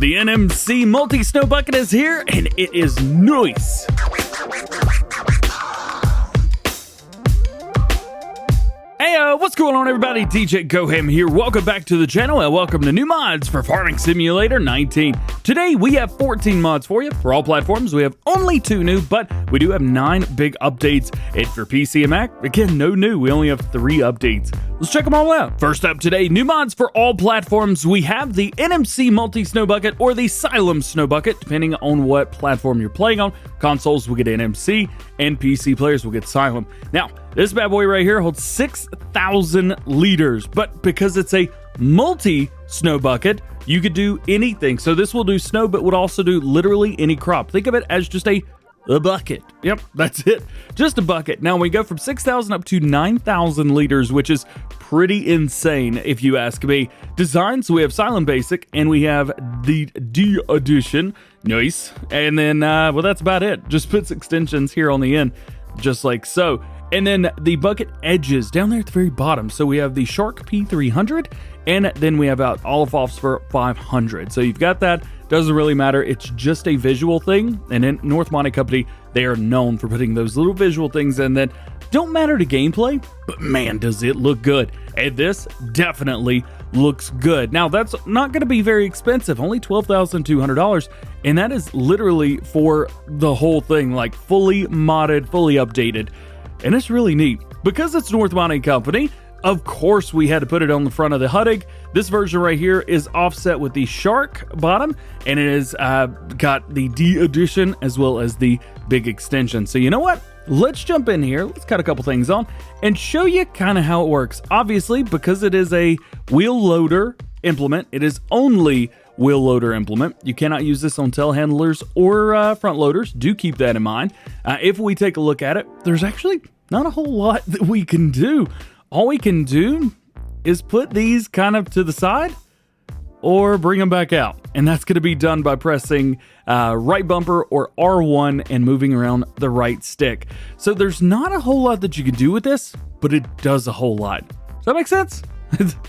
The NMC multi-snow bucket is here, and it is nice. Hey, what's going on, everybody? DjGoHam here. Welcome back to the channel, and welcome to new mods for Farming Simulator 19. Today, we have 14 mods for you. For all platforms, we have only 2 new, but we do have 9 big updates. And for PC and Mac, again, no new. We only have 3 updates. Let's check them all out. First up today, new mods for all platforms. We have the NMC Multi-Snow Bucket or the Xylem Snow Bucket, depending on what platform you're playing on. Consoles will get NMC, and PC players will get Xylem. Now, this bad boy right here holds 6,000 liters, but because it's a multi-snow bucket, you could do anything. So this will do snow, but would also do literally any crop. Think of it as just a bucket. Yep, that's it. Just a bucket. Now we go from 6,000 up to 9,000 liters, which is pretty insane if you ask me. Design, so we have Xylem Basic, and we have the D Edition. Nice. And then, well, that's about it. Just puts extensions here on the end, just like so. And then the bucket edges down there at the very bottom. So we have the Shark P300, and then we have Olive Phosphor 500. So you've got that. Doesn't really matter. It's just a visual thing. And in North Monte Company, they are known for putting those little visual things in that don't matter to gameplay, but man, does it look good. And this definitely looks good. Now, that's not going to be very expensive, only $12,200. And that is literally for the whole thing, like fully modded, fully updated. And it's really neat. Because it's North Monte Company, of course we had to put it on the front of the Huddig. This version right here is offset with the Shark bottom, and it is got the D Edition as well as the big extension. So you know what? Let's jump in here. Let's cut a couple things on and show you kind of how it works. Obviously, because it is a wheel loader implement, it is only wheel loader implement. You cannot use this on telehandlers or front loaders. Do keep that in mind. If we take a look at it, there's actually not a whole lot that we can do. All we can do is put these kind of to the side or bring them back out. And that's going to be done by pressing right bumper or R1 and moving around the right stick. So there's not a whole lot that you can do with this, but it does a whole lot. Does that make sense?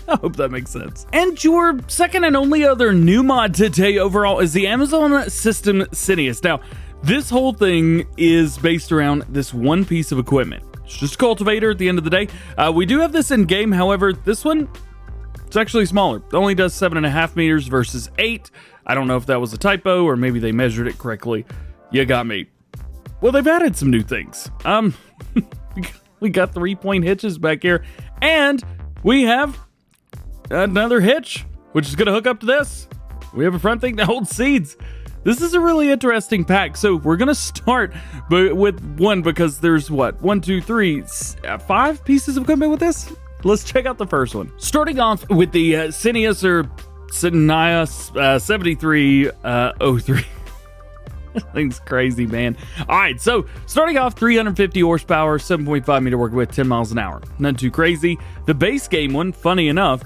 I hope that makes sense. And your second and only other new mod today overall is the Amazon System Cenius. Now, this whole thing is based around this one piece of equipment. It's just a cultivator at the end of the day. We do have this in game, however, this one, it's actually smaller. It only does 7.5 meters versus 8. I don't know if that was a typo or maybe they measured it correctly. You got me. Well, they've added some new things. We got 3-point hitches back here, and we have another hitch, which is going to hook up to this. We have a front thing that holds seeds. This is a really interesting pack. So we're going to start with one because there's what? 1, 2, 3, 5 pieces of equipment with this? Let's check out the first one. Starting off with the Cenius or Cenius 7303. Thing's crazy, man. All right, so starting off 350 horsepower, 7.5 meter work width, 10 miles an hour. None too crazy. The base game one, funny enough,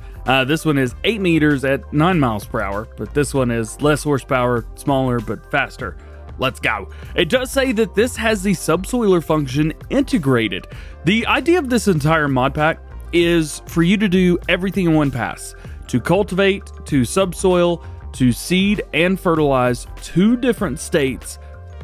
this one is 8 meters at 9 miles per hour, but this one is less horsepower, smaller, but faster. Let's go. It does say that this has the subsoiler function integrated. The idea of this entire mod pack is for you to do everything in one pass. To cultivate, to subsoil, to seed and fertilize 2 different states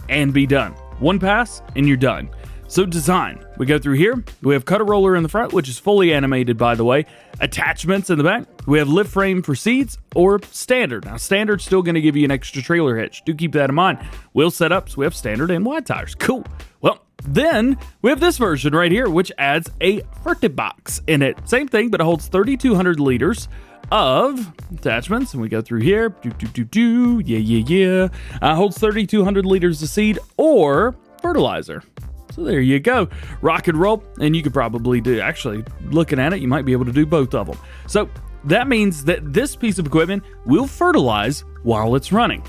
and be done. One pass and you're done. So design, we go through here. We have cutter roller in the front, which is fully animated, by the way. Attachments in the back. We have lift frame for seeds or standard. Now standard's still going to give you an extra trailer hitch. Do keep that in mind. Wheel setups, we have standard and wide tires. Cool. Well, then we have this version right here, which adds a Fertig box in it. Same thing, but it holds 3,200 liters of attachments, and we go through here. Holds 3,200 liters of seed or fertilizer. So there you go. Rock and roll, and you could probably do, actually, looking at it, you might be able to do both of them. So that means that this piece of equipment will fertilize while it's running.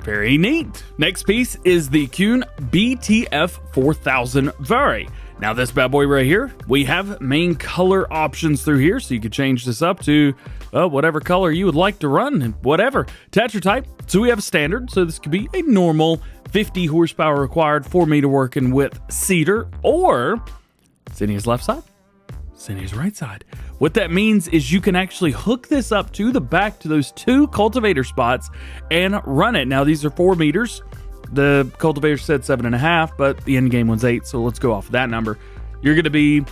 Very neat. Next piece is the Kuhn BTF 4000 Vari. Now this bad boy right here, we have main color options through here, so you could change this up to whatever color you would like to run, and whatever. Attachment type, so we have a standard, so this could be a normal 50 horsepower required, 4 meter working with cedar, or Cenius left side. Cenius right side. What that means is you can actually hook this up to the back to those 2 cultivator spots and run it. Now these are 4 meters. The cultivator said 7.5, but the end game one's 8, so let's go off of that number. You're going to be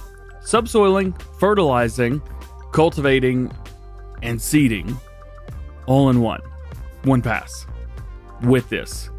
subsoiling, fertilizing, cultivating, and seeding all in one pass with this.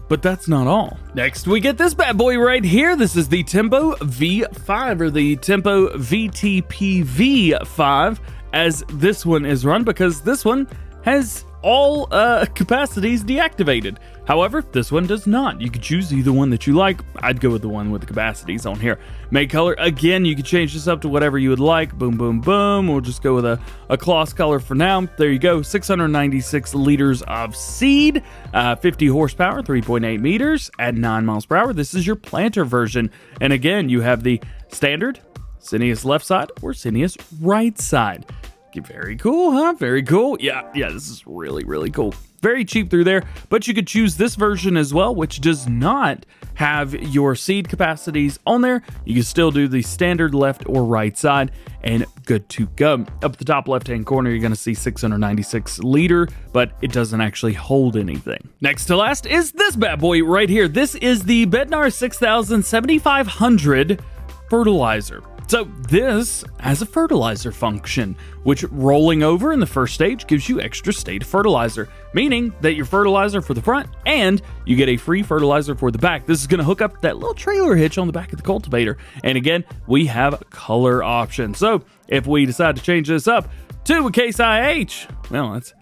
But that's not all. Next, we get this bad boy right here. This is the Tempo V5, or the Tempo VTP V5, as this one is run, because this one has all capacities deactivated. However, this one does not. You could choose either one that you like. I'd go with the one with the capacities on here. Make color, again, you can change this up to whatever you would like. Boom, boom, boom. We'll just go with a cloth color for now. There you go. 696 liters of seed, 50 horsepower, 3.8 meters at 9 miles per hour. This is your planter version. And again, you have the standard Cenius left side or Cenius right side. Very cool, huh? Very cool. Yeah, this is really, really cool. Very cheap through there, but you could choose this version as well, which does not have your seed capacities on there. You can still do the standard left or right side, and good to go. Up at the top left-hand corner, you're going to see 696 liter, but it doesn't actually hold anything. Next to last is this bad boy right here. This is the Bednar 6000 7500 fertilizer. So this has a fertilizer function, which rolling over in the first stage gives you extra state fertilizer, meaning that your fertilizer for the front and you get a free fertilizer for the back. This is going to hook up that little trailer hitch on the back of the cultivator. And again, we have a color option. So if we decide to change this up to a Case IH, well, that's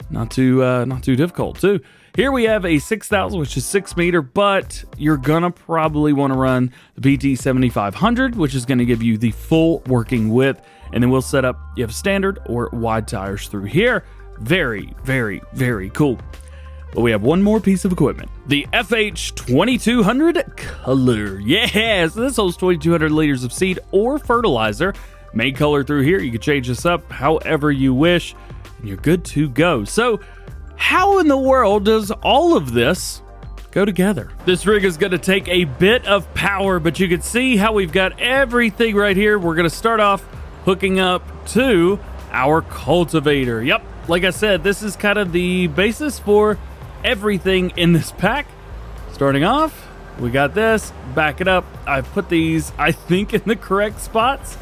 not too difficult too. Here we have a 6000, which is 6 meter, but you're gonna probably want to run the PT 7500, which is going to give you the full working width. And then we'll set up, you have standard or wide tires through here. Very, very, very cool. But we have one more piece of equipment, the FH 2200 color. Yeah, so this holds 2200 liters of seed or fertilizer. Make color through here. You can change this up however you wish, and you're good to go. So how in the world does all of this go together? This rig is going to take a bit of power, but you can see how we've got everything right here. We're going to start off hooking up to our cultivator. Yep, like I said, this is kind of the basis for everything in this pack. Starting off, we got this. Back it up. I've put these, I think, in the correct spots.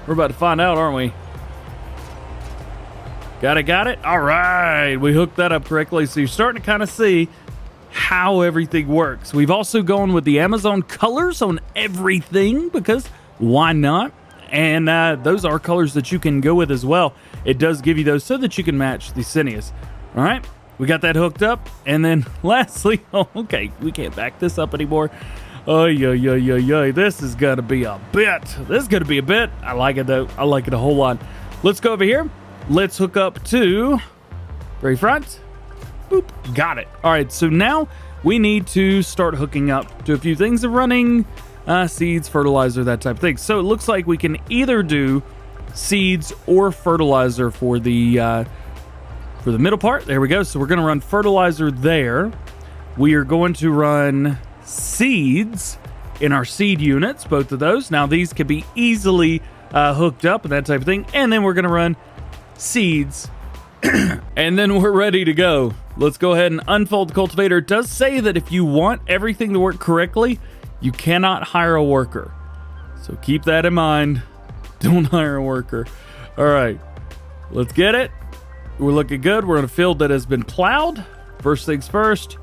We're about to find out, aren't we? Got it? All right, we hooked that up correctly. So you're starting to kind of see how everything works. We've also gone with the Amazon colors on everything, because why not? And those are colors that you can go with as well. It does give you those so that you can match the Cenius. All right, we got that hooked up. And then lastly, okay, we can't back this up anymore. Oh, yeah. This is going to be a bit. I like it, though. I like it a whole lot. Let's go over here. Let's hook up to very front. Boop. Got it. All right, so now we need to start hooking up to a few things of running seeds, fertilizer, that type of thing. So it looks like we can either do seeds or fertilizer for the middle part. There we go. So we're going to run fertilizer there. We are going to run seeds in our seed units, both of those. Now these can be easily hooked up and that type of thing. And then we're going to run seeds and then we're ready to go. Let's go ahead and unfold the cultivator. It does say that if you want everything to work correctly, you cannot hire a worker. So keep that in mind. Don't hire a worker. All right, let's get it. We're looking good. We're in a field that has been plowed. First things first,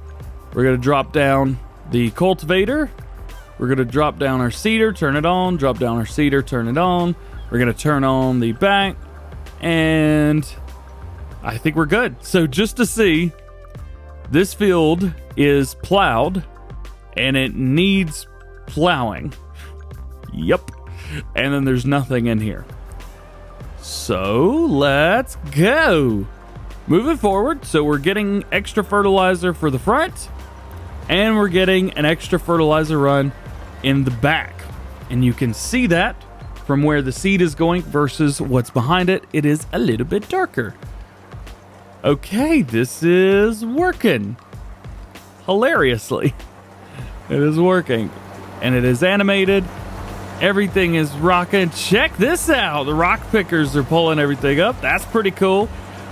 we're going to drop down the cultivator. We're going to drop down our seeder, turn it on, drop down our seeder, turn it on. We're going to turn on the back, and I think we're good. So just to see, this field is plowed and it needs plowing. Yep. And then there's nothing in here. So let's go. Moving forward. So we're getting extra fertilizer for the front, and we're getting an extra fertilizer run in the back. And you can see that from where the seed is going versus what's behind it. It is a little bit darker. Okay, this is working. Hilariously. It is working. And it is animated. Everything is rocking. Check this out. The rock pickers are pulling everything up. That's pretty cool.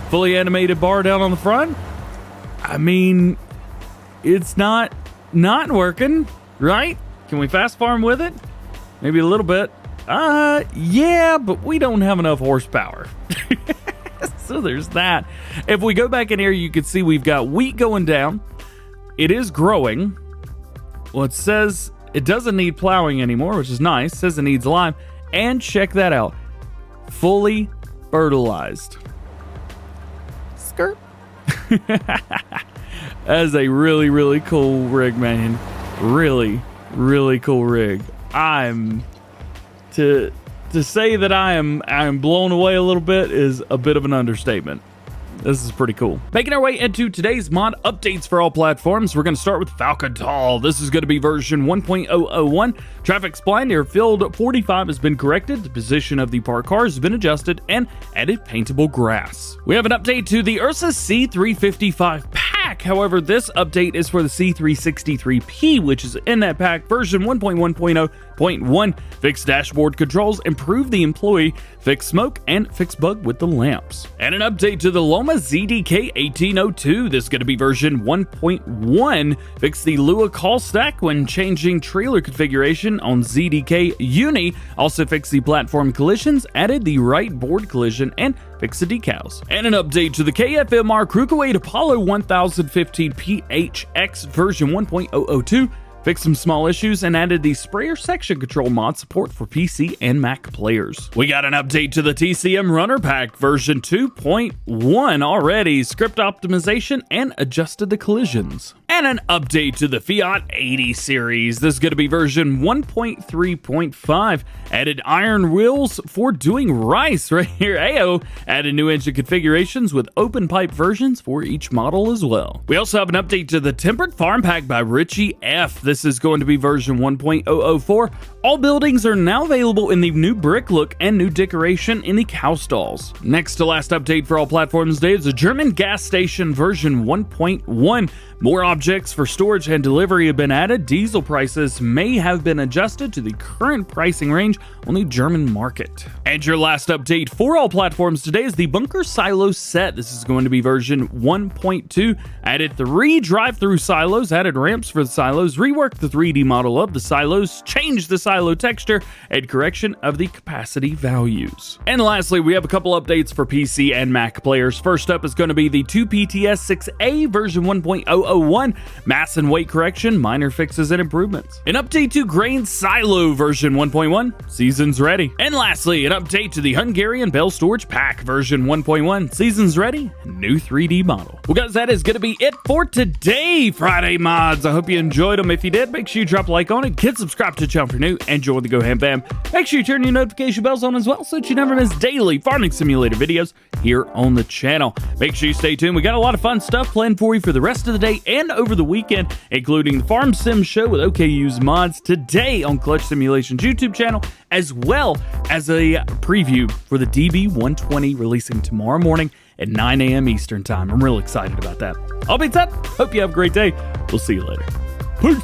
Fully animated bar down on the front. I mean, it's not working, right? Can we fast farm with it? Maybe a little bit. Yeah, but we don't have enough horsepower. So there's that. If we go back in here, you can see we've got wheat going down. It is growing. Well, it says it doesn't need plowing anymore, which is nice. It says it needs lime. And check that out. Fully fertilized. Skirt. That is a really, really cool rig, man. Really, really cool rig. To say that I'm blown away a little bit is a bit of an understatement. This is pretty cool. Making our way into today's mod updates for all platforms, we're going to start with Falkental. This is going to be version 1.001. Traffic spline near field 45 has been corrected. The position of the parked cars has been adjusted and added paintable grass. We have an update to the Ursus C355 pack. However, this update is for the C363P, which is in that pack, version 1.1.0.1. Fix dashboard controls, improve the employee, fix smoke, and fix bug with the lamps. And an update to the Lomma ZDK 1802. This is going to be version 1.1. Fix the Lua call stack when changing trailer configuration on ZDK Uni. Also fix the platform collisions, added the right board collision, and fix the decals. And an update to the KFMR Krukowiak Apollo 1015 PHX version 1.002. Fixed some small issues and added the sprayer section control mod support for PC and Mac players. We got an update to the TCM Runner Pack version 2.1 already, script optimization and adjusted the collisions. And an update to the Fiat 80 series. This is going to be version 1.3.5. Added iron wheels for doing rice right here. Ayo. Added new engine configurations with open pipe versions for each model as well. We also have an update to the tempered Farmpack by Richie F. This is going to be version 1.004. All buildings are now available in the new brick look and new decoration in the cow stalls. Next to last update for all platforms today is the German gas station version 1.1. More objects for storage and delivery have been added. Diesel prices may have been adjusted to the current pricing range on the German market. And your last update for all platforms today is the bunker silo set. This is going to be version 1.2. Added 3 drive-through silos, added ramps for the silos, reworked the 3D model of the silos, changed the silo texture, and correction of the capacity values. And lastly, we have a couple updates for PC and Mac players. First up is going to be the 2PTS6A version 1.001. Mass and weight correction, minor fixes and improvements. An update to Grain Silo version 1.1. Season's ready. And lastly, an update to the Hungarian Bale Storage Pack version 1.1. Season's ready. New 3D model. Well, guys, that is going to be it for today, Friday mods. I hope you enjoyed them. If you did, make sure you drop a like on it, hit subscribe to the channel if you're new, and join the GoHam fam. Make sure you turn your notification bells on as well so that you never miss daily farming simulator videos here on the channel. Make sure you stay tuned. We got a lot of fun stuff planned for you for the rest of the day and over the weekend, including the Farm Sim Show with OKU's mods today on Clutch Simulation's YouTube channel, as well as a preview for the DB120 releasing tomorrow morning at 9 a.m. Eastern Time. I'm real excited about that. All being said, hope you have a great day. We'll see you later. Peace.